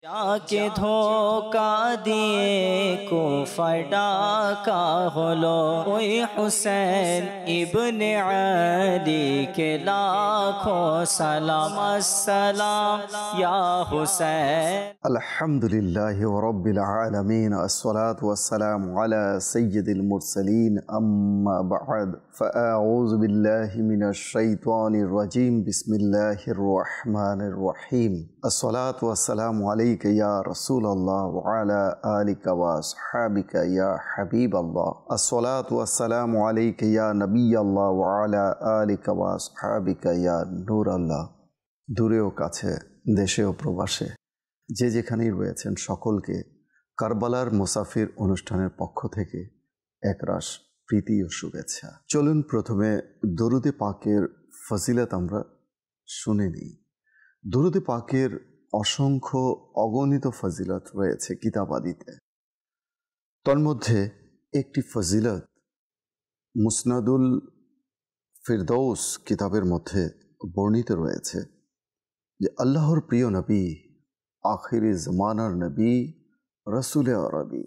যাকে ধোঁকা দিয়ে কুফার ডাকা হলো, ওই হুসেন ইবনে আলী কে লাখো সালাম আসসালাম ইয়া হুসেন। আলহামদুলিল্লাহি রাব্বিল আলামিন, আসসালাতু ওয়াসসালামু আলা সাইয়্যিদিল মুরসালিন, আম্মা বা'দ, ফাআউযু বিল্লাহি মিনাশ শাইতানির রাজীম, বিসমিল্লাহির রহমানির রহিম। আসসালাতু ওয়াসসালামু আলাইকা ইয়া রাসূলাল্লাহ ওয়া আলা আলিকা ওয়া আসহাবিকা ইয়া হাবিবাল্লাহ। আসসালাতু ওয়াসসালামু আলাইকা ইয়া নবিয়াল্লাহ ওয়া আলা আলিকা ওয়া আসহাবিকা ইয়া নূরাল্লাহ। দূরে ও কাছে, দেশে ও প্রবাসে যে যেখানেই রয়েছেন সকলকে কারবালার মুসাফির অনুষ্ঠানের পক্ষ থেকে একরাশ প্রীতি ও শুভেচ্ছা। চলুন প্রথমে দরুদে পাকের ফজিলত আমরা শুনে নিই। দরুদে পাকের অসংখ্য অগণিত ফজিলত রয়েছে কিতাবাদিতে। তন্মধ্যে একটি ফজিলত মুসনাদুল ফিরদৌস কিতাবের মধ্যে বর্ণিত রয়েছে যে আল্লাহর প্রিয় নবী, আখিরি জমানার নবী, রসুল আরবি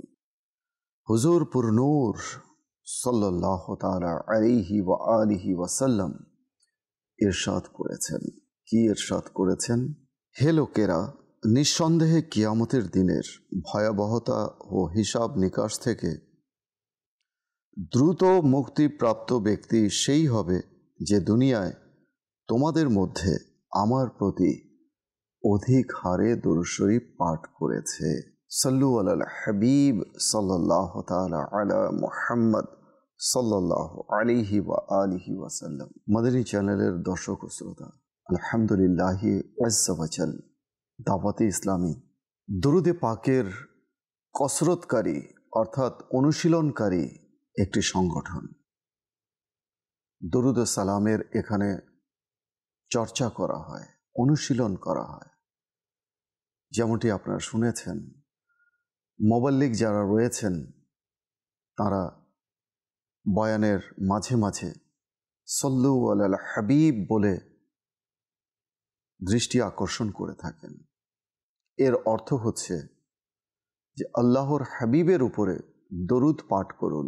হুজুর পুরনূর সাল্লাল্লাহু তাআলা আলাইহি ওয়া আলিহি ওয়াসাল্লাম ইরশাদ করেছেন। কি ইরশাদ করেছেন? হে লোকেরা, নিঃসন্দেহে কিয়ামতের দিনের ভয়াবহতা ও হিসাব নিকাশ থেকে দ্রুত মুক্তিপ্রাপ্ত ব্যক্তি সেই হবে যে দুনিয়ায় তোমাদের মধ্যে আমার প্রতি অধিক হারে দরুদ শরীফ পাঠ করেছে। সাল্লু আলাল হাবিব সাল্লাল্লাহু তাআলা আলা মুহাম্মদ সাল্লাল্লাহু আলাইহি ওয়া আলিহি ওয়াসাল্লাম। মাদানী চ্যানেলের দর্শক ও শ্রোতা, আলহামদুলিল্লাহি আজ্জা ওয়া জাল দাওয়াতে ইসলামী দরুদে পাকের কসরতকারী অর্থাৎ অনুশীলনকারী একটি সংগঠন। দরুদ ও সালামের এখানে চর্চা করা হয়, অনুশীলন করা হয়। যেমনটি আপনারা শুনেছেন, মোবাল্লিগ যারা রয়েছেন তারা বয়ানের মাঝে মাঝে সল্লু আলাল হাবিব বলে দৃষ্টি আকর্ষণ করে থাকেন। এর অর্থ হচ্ছে যে আল্লাহর হাবিবের উপরে দরুদ পাঠ করুন।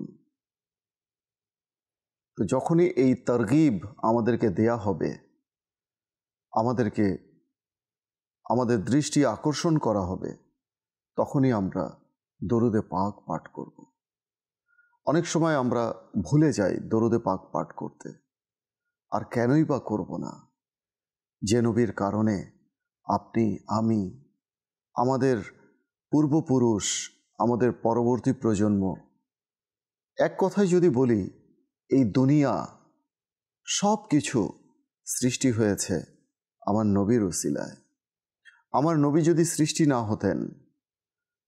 তো যখনই এই তারগিব আমাদেরকে দেয়া হবে, আমাদের দৃষ্টি আকর্ষণ করা হবে, তখনই আমরা দরুদে পাক পাঠ করব। অনেক সময় আমরা ভুলে যাই দরুদে পাক পাঠ করতে। আর কেনই বা করব না? যে নবীর কারণে আপনি, আমি, আমাদের পূর্বপুরুষ, আমাদের পরবর্তী প্রজন্ম, এক কথায় যদি বলি, এই দুনিয়া সব কিছু সৃষ্টি হয়েছে আমার নবীর উসিলায়। আমার নবী যদি সৃষ্টি না হতেন,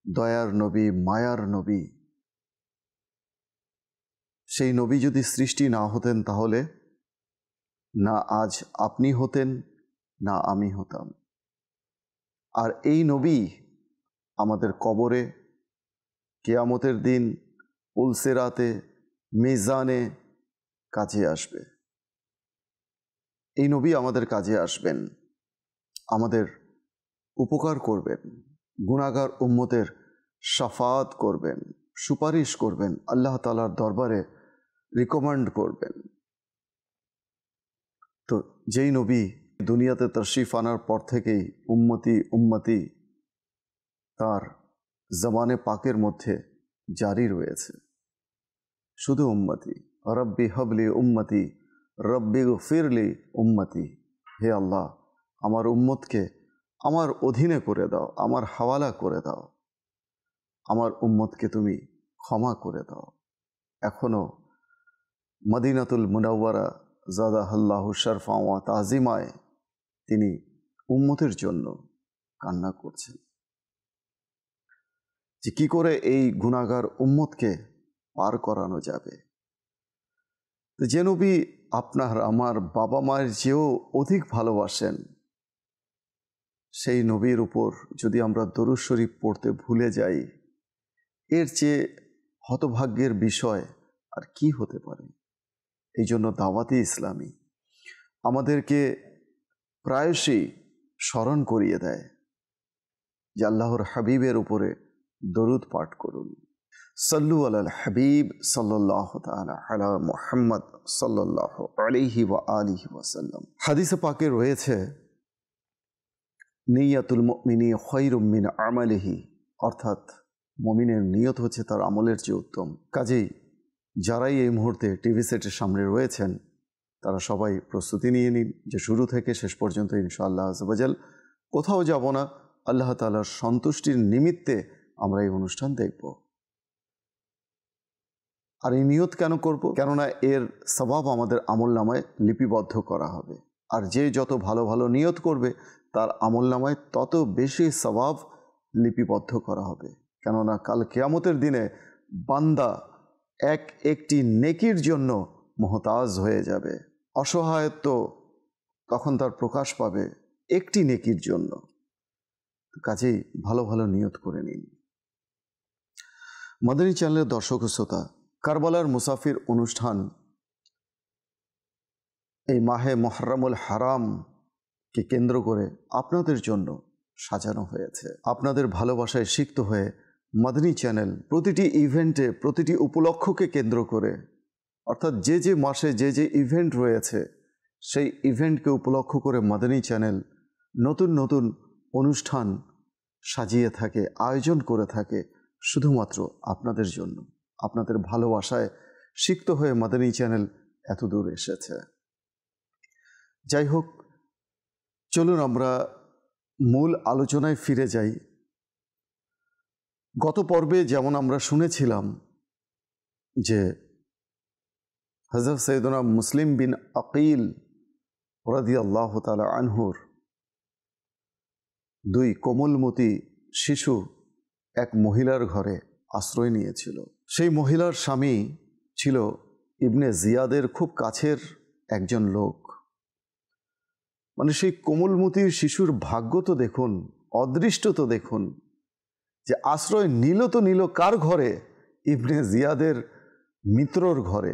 দয়ার নবী, মায়ার নবী, সেই নবী যদি সৃষ্টি না হতেন, তাহলে না আজ আপনি হতেন, না আমি হতাম। আর এই নবী আমাদের কবরে, কিয়ামতের দিন, পুলসেরাতে, মিজানে কাজে আসবে। এই নবী আমাদের কাজে আসবেন, আমাদের উপকার করবেন, গুনাহগার উম্মতের শাফাত করবেন, সুপারিশ করবেন, আল্লাহ তাআলার দরবারে রিকমেন্ড করবেন। তো যেই নবী দুনিয়াতে তাশরিফ আনার পর থেকেই উম্মতি উম্মতি তার জবানে পাকের মধ্যে জারি রয়েছে, শুধু উম্মতি। রব্বি হাবলি উম্মতি, রব্বি গফিরলি উম্মতি। হে আল্লাহ, আমার উম্মতকে আমার অধীনে করে দাও, আমার হাওয়ালা করে দাও, আমার উম্মতকে তুমি ক্ষমা করে দাও। এখনও মদিনাতুল মুনাওয়ারা জাদাহাল্লাহু শারফা ওয়া তাজিমায় তিনি উম্মতের জন্য কান্না করছেন যে কি করে এই গুনাহগার উম্মতকে পার করানো যাবে। যে নবী আপনার আমার বাবা মায়ের চেয়েও অধিক ভালোবাসেন, সেই নবীর উপর যদি আমরা দরুদ শরীফ পড়তে ভুলে যাই, এর চেয়ে হতভাগ্যের বিষয় আর কি হতে পারে? এই জন্য দাওয়াতে ইসলামী আমাদেরকে প্রায়শই স্মরণ করিয়ে দেয় যে আল্লাহর হাবিবের উপরে দরুদ পাঠ করুন। সাল্লু আলাল হাবিব সাল্লাল্লাহু তাআলা আলা মুহাম্মদ সাল্লাল্লাহু আলাইহি ওয়া আলিহি ওয়াসাল্লাম। হাদিসে পাকে রয়েছে, নিয়াতুল মুমিনি খায়রুম মিন আমালিহি, অর্থাৎ মুমিনের নিয়ত হচ্ছে তার আমলের চেয়ে উত্তম। কাজেই যারাই এই মুহূর্তে টিভি সেটের সামনে রয়েছেন তারা সবাই প্রস্তুতি নিয়ে নিন যে শুরু থেকে শেষ পর্যন্ত ইনশাআল্লাহ আযza ওয়া জাল কোথাও যাব না, আল্লাহ তাআলার সন্তুষ্টির নিমিত্তে আমরা এই অনুষ্ঠান দেখব। আর এই নিয়ত কেন করব? কেননা এর সওয়াব আমাদের আমলনামায় লিপিবদ্ধ করা হবে। আর যে যত ভালো ভালো নিয়ত করবে তার আমলনামায় তত বেশি সওয়াব লিপিবদ্ধ করা হবে। কেননা কাল কিয়ামতের দিনে বান্দা এক একটি নেকির জন্য মুহতাজ হয়ে যাবে। অসহায়ত্ব তখন তার প্রকাশ পাবে একটি নেকির জন্য। কাজেই ভালো ভালো নিয়ত করে নিন। মাদানী চ্যানেলের দর্শক ও শ্রোতা, কারবালার মুসাফির অনুষ্ঠান এই মাহে মুহররমুল হারামকে কেন্দ্র করে আপনাদের জন্য সাজানো হয়েছে। আপনাদের ভালোবাসায় সিক্ত হয়ে মাদানী চ্যানেল প্রতিটি ইভেন্টে, প্রতিটি উপলক্ষকে কেন্দ্র করে, অর্থাৎ যে যে মাসে যে যে ইভেন্ট রয়েছে সেই ইভেন্টকে উপলক্ষ করে মাদানী চ্যানেল নতুন নতুন অনুষ্ঠান সাজিয়ে থাকে, আয়োজন করে থাকে শুধুমাত্র আপনাদের জন্য। আপনাদের ভালোবাসায় সিক্ত হয়ে মাদানী চ্যানেল এত দূর এসেছে। যাই হোক, চলুন আমরা মূল আলোচনায় ফিরে যাই। গত পর্বে যেমন আমরা শুনেছিলাম যে হযরত সৈয়দনা মুসলিম বিন আকিল রাদিয়াল্লাহু তাআলা আনহুর দুই কোমলমতি শিশু এক মহিলার ঘরে আশ্রয় নিয়েছিল। সেই মহিলার স্বামী ছিল ইবনে জিয়াদের খুব কাছের একজন লোক। মানে সেই কোমলমতি শিশুর ভাগ্য তো দেখুন, অদৃষ্ট তো দেখুন, যে আশ্রয় নিল তো নিল কার ঘরে? ইবনে জিয়াদের মিত্রর ঘরে,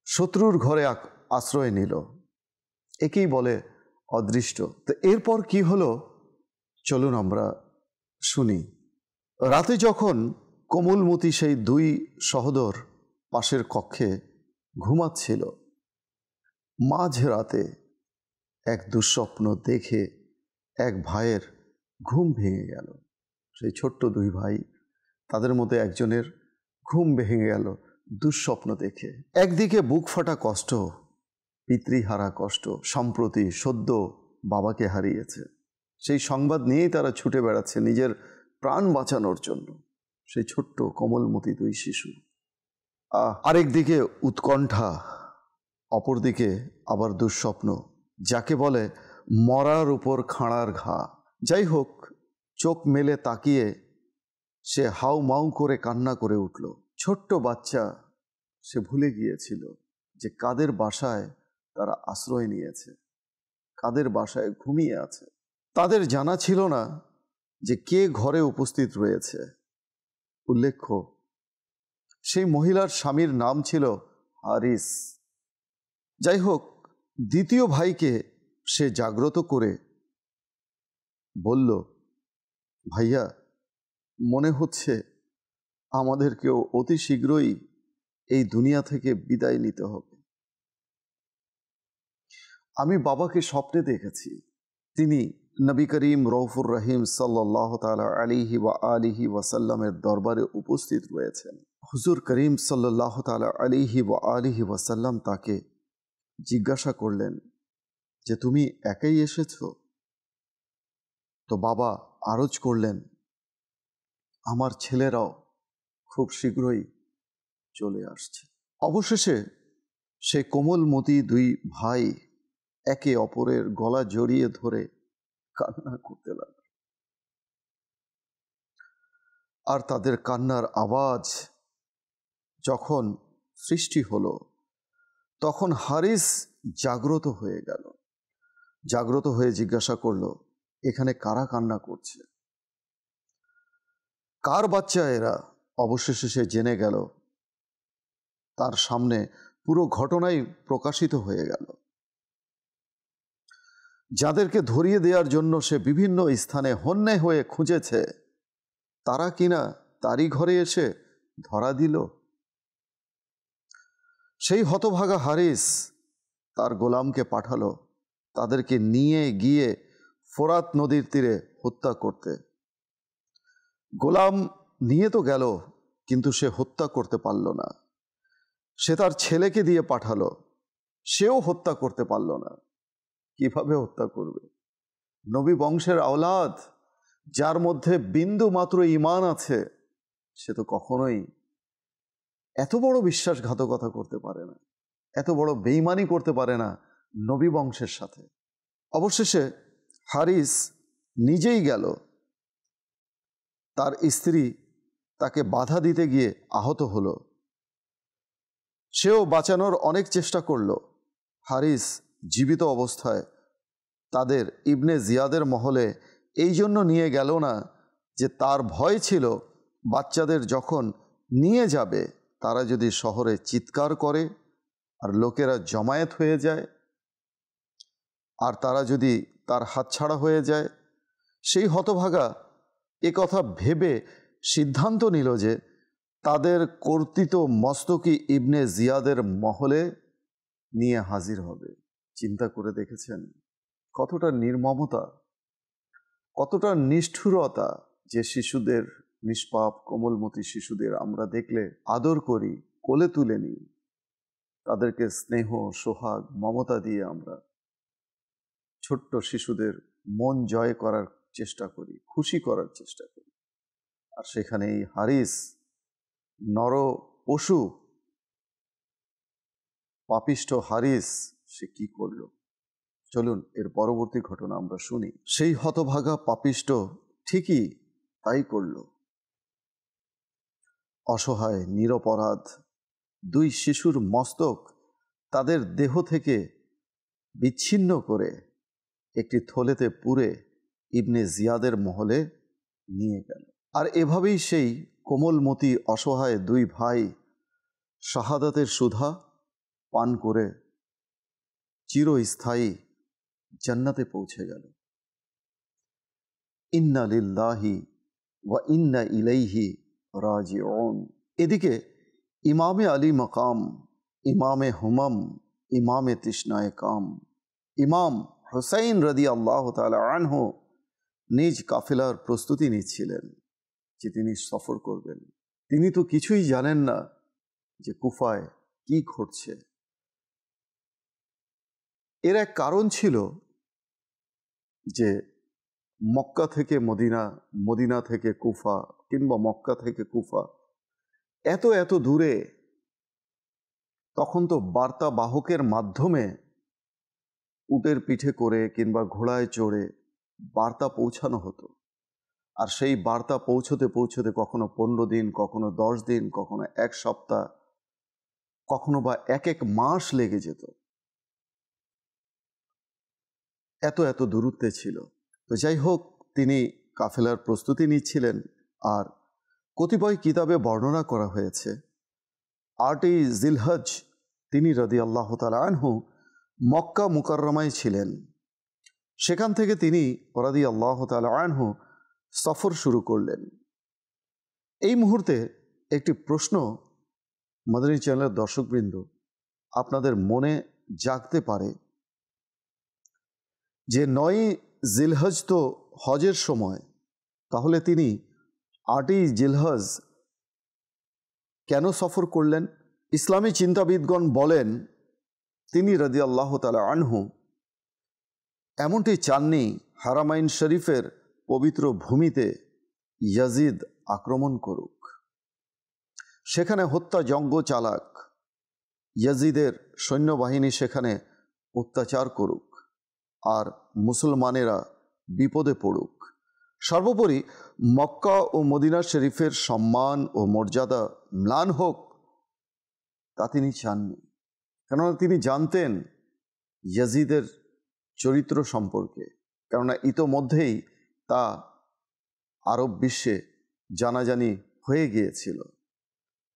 শত্রুর ঘরে আশ্রয় নিল। একেই বলে অদৃষ্ট। তো এরপর কি হলো চলুন আমরা শুনি। রাতে যখন কোমলমতি সেই দুই সহোদর পাশের কক্ষে ঘুমাচ্ছিল, মাঝরাতে এক দুঃস্বপ্ন দেখে এক ভাইয়ের ঘুম ভেঙে গেল। সেই ছোট্ট দুই ভাই, তাদের মধ্যে একজনের ঘুম ভেঙে গেল দুঃস্বপ্ন দেখে। একদিকে বুক ফাটা কষ্ট, পিতৃহারা কষ্ট, সম্প্রতি সদ্য বাবাকে হারিয়েছে, সেই সংবাদ নিয়েই তারা ছুটে বেড়াচ্ছে নিজের প্রাণ বাঁচানোর জন্য। সেই ছোট্ট কোমলমতি দুই শিশু। আরেকদিকে উৎকণ্ঠা, অপরদিকে আবার দুঃস্বপ্ন, যাকে বলে মরার উপর খাঁড়ার ঘা। যাই হোক, চোখ মেলে তাকিয়ে সে হাউ মাউ করে কান্না করে উঠল। ছোট্ট বাচ্চা, সে ভুলে গিয়েছিল যে কাদের বাসায় তারা আশ্রয় নিয়েছে, কাদের বাসায় ঘুমিয়ে আছে। তাদের জানা ছিল না যে কে ঘরে উপস্থিত রয়েছে। উল্লেখ্য, সেই মহিলার স্বামীর নাম ছিল হারিস। যাই হোক, দ্বিতীয় ভাইকে সে জাগ্রত করে বলল, ভাইয়া, মনে হচ্ছে আমাদেরকেও অতি শীঘ্রই এই দুনিয়া থেকে বিদায় নিতে হবে। আমি বাবাকে স্বপ্নে দেখেছি, তিনি নবী করিম রউফুর রহিম সাল্লাল্লাহু তাআলা আলাইহি ওয়া আলিহি ওয়াসাল্লামের দরবারে উপস্থিত রয়েছেন। হুজুর করিম সাল্লাল্লাহু তাআলা আলাইহি ওয়া আলিহি ওয়াসাল্লাম তাকে জিজ্ঞাসা করলেন যে তুমি একাই এসেছো? তো বাবা আরজ করলেন, আমার ছেলেরাও খুব শীঘ্রই চলে আসছে। অবশেষে সে কোমলমতি দুই ভাই একে অপরের গলা জড়িয়ে ধরে কান্না করতে লাগল। আর তাদের কান্নার আওয়াজ যখন সৃষ্টি হলো, তখন হারিস জাগ্রত হয়ে গেল। জাগ্রত হয়ে জিজ্ঞাসা করলো, এখানে কারা কান্না করছে, কার বাচ্চা এরা? অবশেষে সে জেনে গেল, তার সামনে পুরো ঘটনাই প্রকাশিত হয়ে গেল। যাদেরকে ধরিয়ে দেওয়ার জন্য সে বিভিন্ন স্থানে হন্যে হয়ে খুঁজেছে, তারা কিনা তারই ঘরে এসে ধরা দিল। সেই হতভাগা হারিস তার গোলামকে পাঠালো তাদেরকে নিয়ে গিয়ে ফোরাত নদীর তীরে হত্যা করতে। গোলাম নিয়ে তো গেল, কিন্তু সে হত্যা করতে পারল না। সে তার ছেলেকে দিয়ে পাঠালো, সেও হত্যা করতে পারল না। কিভাবে হত্যা করবে? নবী বংশের আওলাদ, যার মধ্যে বিন্দু মাত্র ঈমান আছে, সে তো কখনোই এত বড় বিশ্বাসঘাতকতা করতে পারে না, এত বড় বেঈমানি করতে পারে না নবী বংশের সাথে। অবশেষে হারিস নিজেই গেল। তার স্ত্রী তাকে বাধা দিতে গিয়ে আহত হলো। সেও বাঁচানোর অনেক চেষ্টা করল। হারিস জীবিত অবস্থায় তাদের ইবনে জিয়াদের মহলে এই জন্য নিয়ে গেল না যে তার ভয় ছিল বাচ্চাদের যখন নিয়ে যাবে তারা যদি শহরে চিৎকার করে আর লোকেরা জমায়েত হয়ে যায় আর তারা যদি তার হাতছাড়া হয়ে যায়। সেই হতভাগা এ কথা ভেবে সিদ্ধান্ত নিল যে তাদের কর্তৃত মস্তকি ইবনে জিয়াদের মহলে নিয়ে হাজির হবে। চিন্তা করে দেখেছেন কতটা নির্মমতা, কতটা নিষ্ঠুরতা, যে শিশুদের, নিষ্পাপ কোমলমতি শিশুদের আমরা দেখলে আদর করি, কোলে তুলে নিই, তাদেরকে স্নেহ সোহাগ মমতা দিয়ে আমরা ছোট্ট শিশুদের মন জয় করার চেষ্টা করি, খুশি করার চেষ্টা করি। আর সেখানে এই হারিস নর পশু পাপিষ্ঠ হারিস সে কি করল? চলুন এর পরবর্তী ঘটনা আমরা শুনি। সেই হতভাগা পাপিষ্ঠ ঠিকই তাই করল। অসহায় নিরপরাধ দুই শিশুর মস্তক তাদের দেহ থেকে বিচ্ছিন্ন করে একটি থলেতে পুরে ইবনে জিয়াদের মহলে নিয়ে গেল। আর এভাবেই সেই কোমলমতি অসহায় দুই ভাই শাহাদাতের সুধা পান করে চিরস্থায়ী জান্নাতে পৌঁছে গেল। ইন্না লিল্লাহি ওয়া ইন্না ইলাইহি রাজিউন। এদিকে ইমামে আলী মকাম, ইমামে হুমাম, ইমামে তৃষ্ণায় কাম, ইমাম হুসাইন রাদিয়াল্লাহু তাআলা আনহু নিজ কাফেলার প্রস্তুতি নিচ্ছিলেন যে তিনি সফর করবেন। তিনি তো কিছুই জানেন না যে কুফায় কি ঘটছে। এর এক কারণ ছিল যে মক্কা থেকে মদিনা, মদিনা থেকে কুফা, কিংবা মক্কা থেকে কুফা এত এত দূরে। তখন তো বার্তা বাহকের মাধ্যমে উটের পিঠে করে কিংবা ঘোড়ায় চড়ে বার্তা পৌঁছানো হতো। আর সেই বার্তা পৌঁছতে পৌঁছতে কখনো 15 দিন, কখনো 10 দিন, কখনো এক সপ্তাহ, কখনো বা এক মাস লেগে যেত। এত এত দূরত্বে ছিল। তো যাই হোক, তিনি কাফেলার প্রস্তুতি নিচ্ছিলেন। আর কতিপয় কিতাবে বর্ণনা করা হয়েছে 8ই জিলহজ তিনি রাদিয়াল্লাহু তাআলা আনহু মক্কা মুকাররমায় ছিলেন। সেখান থেকে তিনি রাদিয়াল্লাহু তাআলা আনহু সফর শুরু করলেন। এই মুহূর্তে একটি প্রশ্ন মাদানী চ্যানেলের দর্শকবৃন্দ আপনাদের মনে জাগতে পারে যে 9ই জিলহজ তো হজের সময়, তাহলে তিনি 8ই জিলহজ কেন সফর করলেন? ইসলামী চিন্তাবিদগণ বলেন তিনি রাদিয়াল্লাহু তাআলা আনহু এমনটি চাননি হারামাইন শরীফের পবিত্র ভূমিতে ইয়াজিদ আক্রমণ করুক, সেখানে হত্যাযজ্ঞ চালাক, ইয়াজিদের সৈন্যবাহিনী সেখানে অত্যাচার করুক আর মুসলমানেরা বিপদে পড়ুক। সর্বোপরি মক্কা ও মদিনা শরীফের সম্মান ও মর্যাদা ম্লান হোক, তা তিনি চাননি। কেননা তিনি জানতেন ইয়াজিদের চরিত্র সম্পর্কে, কেননা ইতোমধ্যেই তা আরব বিশ্বে জানাজানি হয়ে গিয়েছিল।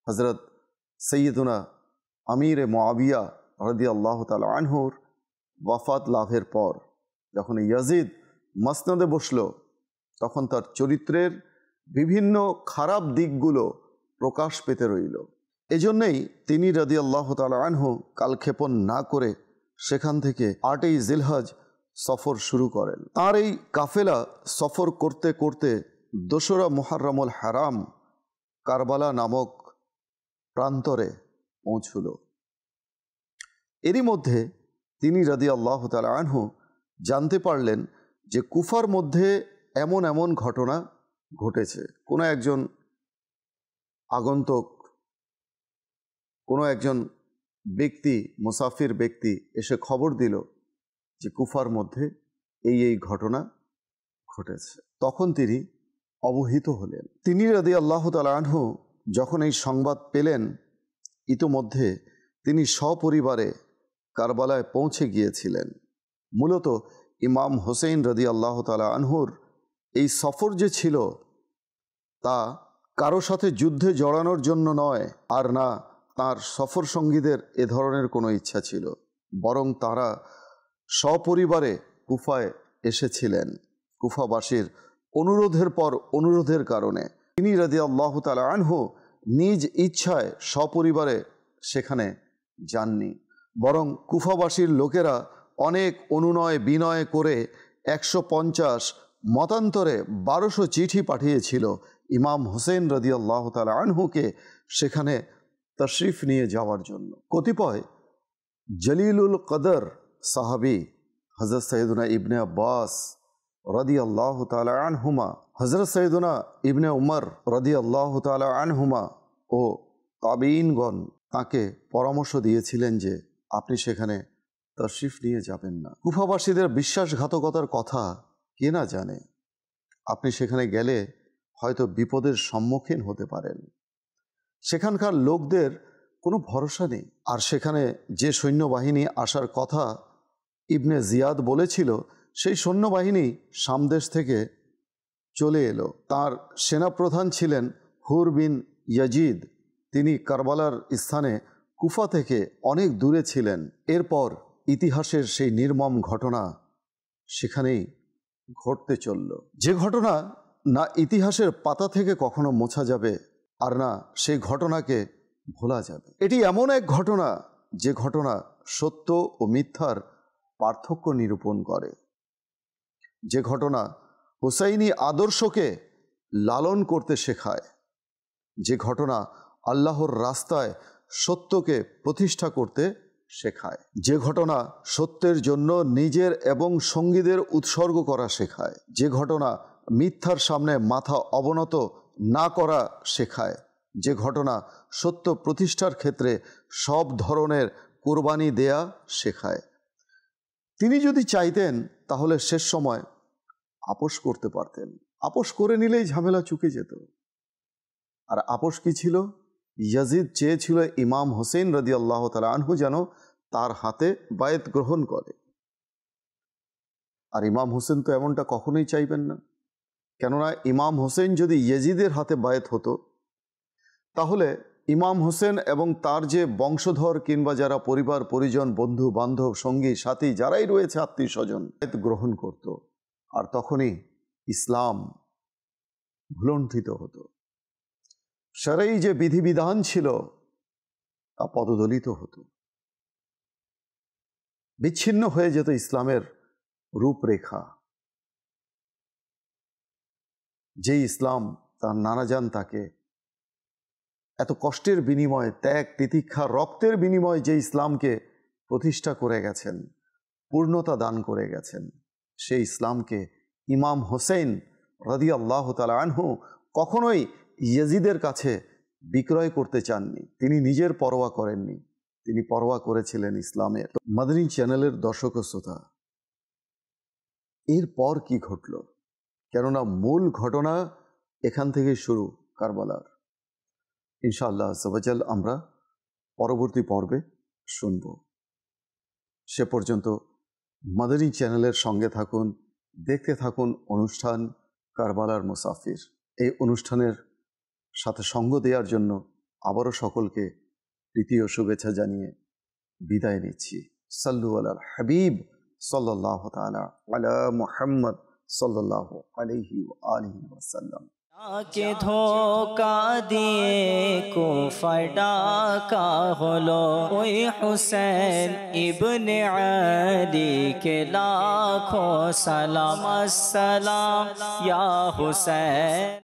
হযরত সৈয়দুনা আমিরে মুআবিয়া রাদিয়াল্লাহু তাআলা আনহুর ওয়াফাত লাভের পর যখন ইয়াজিদ মাসনদে বসল তখন তার চরিত্রের বিভিন্ন খারাপ দিকগুলো প্রকাশ পেতে রইল। এজন্যই তিনি রাদিয়াল্লাহু তাআলা আনহু কালক্ষেপণ না করে সেখান থেকে 8ই জিলহজ সফর শুরু করেন। তার এই কাফেলা সফর করতে করতে 2রা মুহররমুল হারাম কারবালা নামক প্রান্তরে পৌঁছল। এরই মধ্যে তিনি রাদিয়াল্লাহু তাআলা আনহু জানতে পারলেন যে কুফার মধ্যে এমন এমন ঘটনা ঘটেছে। কোনো একজন আগন্তুক, কোনো একজন ব্যক্তি, মুসাফির ব্যক্তি এসে খবর দিল যে কুফার মধ্যে এই ঘটনা ঘটেছে। তখন তিনি অবহিত হলেন। তিনি রাদিয়াল্লাহু তাআলা আনহু যখন এই সংবাদ পেলেন, ইতোমধ্যে তিনি সপরিবারে কারবালায় পৌঁছে গিয়েছিলেন। মূলত ইমাম হোসেন রাদিয়াল্লাহু তাআলা আনহুর এই সফর যে ছিল তা কারো সাথে যুদ্ধে জড়ানোর জন্য নয়, আর না তার সফর সঙ্গীদের এ ধরনের কোনো ইচ্ছা ছিল, বরং তারা সপরিবারে কুফায় এসেছিলেন কুফাবাসীর অনুরোধের পর অনুরোধের কারণে। তিনি রাদিয়াল্লাহু তাআলা আনহু নিজ ইচ্ছায় সপরিবারে সেখানে যাননি, বরং কুফাবাসীর লোকেরা অনেক অনুনয় বিনয় করে 150 মতান্তরে 1200 চিঠি পাঠিয়েছিল ইমাম হোসেন রাদিয়াল্লাহু তাআলা আনহুকে সেখানে তশরিফ নিয়ে যাওয়ার জন্য। কতিপয় জলিলুল কদর সাহাবী হযরত সৈয়দনা ইবনে আব্বাস রাদিয়াল্লাহু তাআলা আনহুমা, হযরত সৈয়দনা ইবনে উমর রাদিয়াল্লাহু তাআলা আনহুমা ও তাবিঈনগণ তাকে পরামর্শ দিয়েছিলেন যে আপনি সেখানে তশরিফ নিয়ে যাবেন না। কুফাবাসীদের বিশ্বাসঘাতকতার কথা কে না জানে। আপনি সেখানে গেলে হয়তো বিপদের সম্মুখীন হতে পারেন। সেখানকার লোকদের কোনো ভরসা নেই। আর সেখানে যে সৈন্যবাহিনী আসার কথা ইবনে জিয়াদ বলেছিল, সেই সৈন্যবাহিনী সামদেশ থেকে চলে এলো। তার সেনাপ্রধান ছিলেন হুর বিন ইয়াজিদ। তিনি কারবালার স্থানে কুফা থেকে অনেক দূরে ছিলেন। এরপর ইতিহাসের সেই নির্মম ঘটনা সেখানেই ঘটতে চলল, যে ঘটনা না ইতিহাসের পাতা থেকে কখনো মোছা যাবে, আর না সেই ঘটনাকে ভোলা যাবে। এটি এমন এক ঘটনা যে ঘটনা সত্য ও মিথ্যার পার্থক্য নিরূপণ করে, যে ঘটনা হুসাইনি আদর্শকে লালন করতে শেখায়, যে ঘটনা আল্লাহর রাস্তায় সত্যকে প্রতিষ্ঠা করতে শেখায়, যে ঘটনা সত্যের জন্য নিজের এবং সঙ্গীদের উৎসর্গ করা শেখায়, যে ঘটনা মিথ্যার সামনে মাথা অবনত না করা শেখায়, যে ঘটনা সত্য প্রতিষ্ঠার ক্ষেত্রে সব ধরনের কোরবানি দেয়া শেখায়। তিনি যদি চাইতেন তাহলে শেষ সময় আপোষ করতে পারতেন। আপোষ করে নিলেই ঝামেলা চুকে যেত। আর আপোষ কি ছিল? ইয়াজিদ চেয়েছিল ইমাম হোসেন রাদিয়াল্লাহু তাআলা আনহু যেন তার হাতে বায়াত গ্রহণ করে। আর ইমাম হোসেন তো এমনটা কখনোই চাইবেন না। কেননা ইমাম হোসেন যদি ইয়াজিদের হাতে বায়াত হতো, তাহলে ইমাম হোসেন এবং তার যে বংশধর কিংবা যারা পরিবার পরিজন, বন্ধু বান্ধব, সঙ্গী সাথী যারাই রয়েছে, আত্মীয় স্বজন, বায়াত গ্রহণ করত। আর তখনই ইসলাম ভুলণ্ঠিত হতো। শরঈ যে বিধিবিধান ছিল তা পদদলিত হতো, বিচ্ছিন্ন হয়ে যেত ইসলামের রূপরেখা। যে ইসলাম তার নানাজান তাকে এত কষ্টের বিনিময়ে, ত্যাগ তিতিক্ষা রক্তের বিনিময়ে যে ইসলামকে প্রতিষ্ঠা করে গেছেন, পূর্ণতা দান করে গেছেন, সেই ইসলামকে ইমাম হোসেন রাদিয়াল্লাহু তাআলা আনহু কখনোই ইয়াজিদের কাছে বিক্রয় করতে চাননি। তিনি নিজের পরোয়া করেননি, তিনি পরোয়া করেছিলেন ইসলামের। মাদানী চ্যানেলের দর্শক ও শ্রোতা, এরপর কি ঘটল? কেননা মূল ঘটনা এখান থেকে শুরু, কারবালার। ইনশাআল্লাহ আজ্জাওয়াজাল আমরা পরবর্তী পর্বে শুনব। সে পর্যন্ত মাদানী চ্যানেলের সঙ্গে থাকুন, দেখতে থাকুন অনুষ্ঠান কারবালার মুসাফির। এই অনুষ্ঠানের সাথে সঙ্গ দেওয়ার জন্য আবারও সকলকে প্রীতি ও শুভেচ্ছা জানিয়ে বিদায় নিচ্ছি। সাল্লু আলাল হাবিব सल्लल्लाहु ताला अला मुहम्मद सल्लल्लाहु अलैहि व आलिहि वसल्लम। के धोखा दिए कुफर डाका हलो ओई हुसैन इब्ने अली के लाखों सलाम अस्सलाम या हुसैन।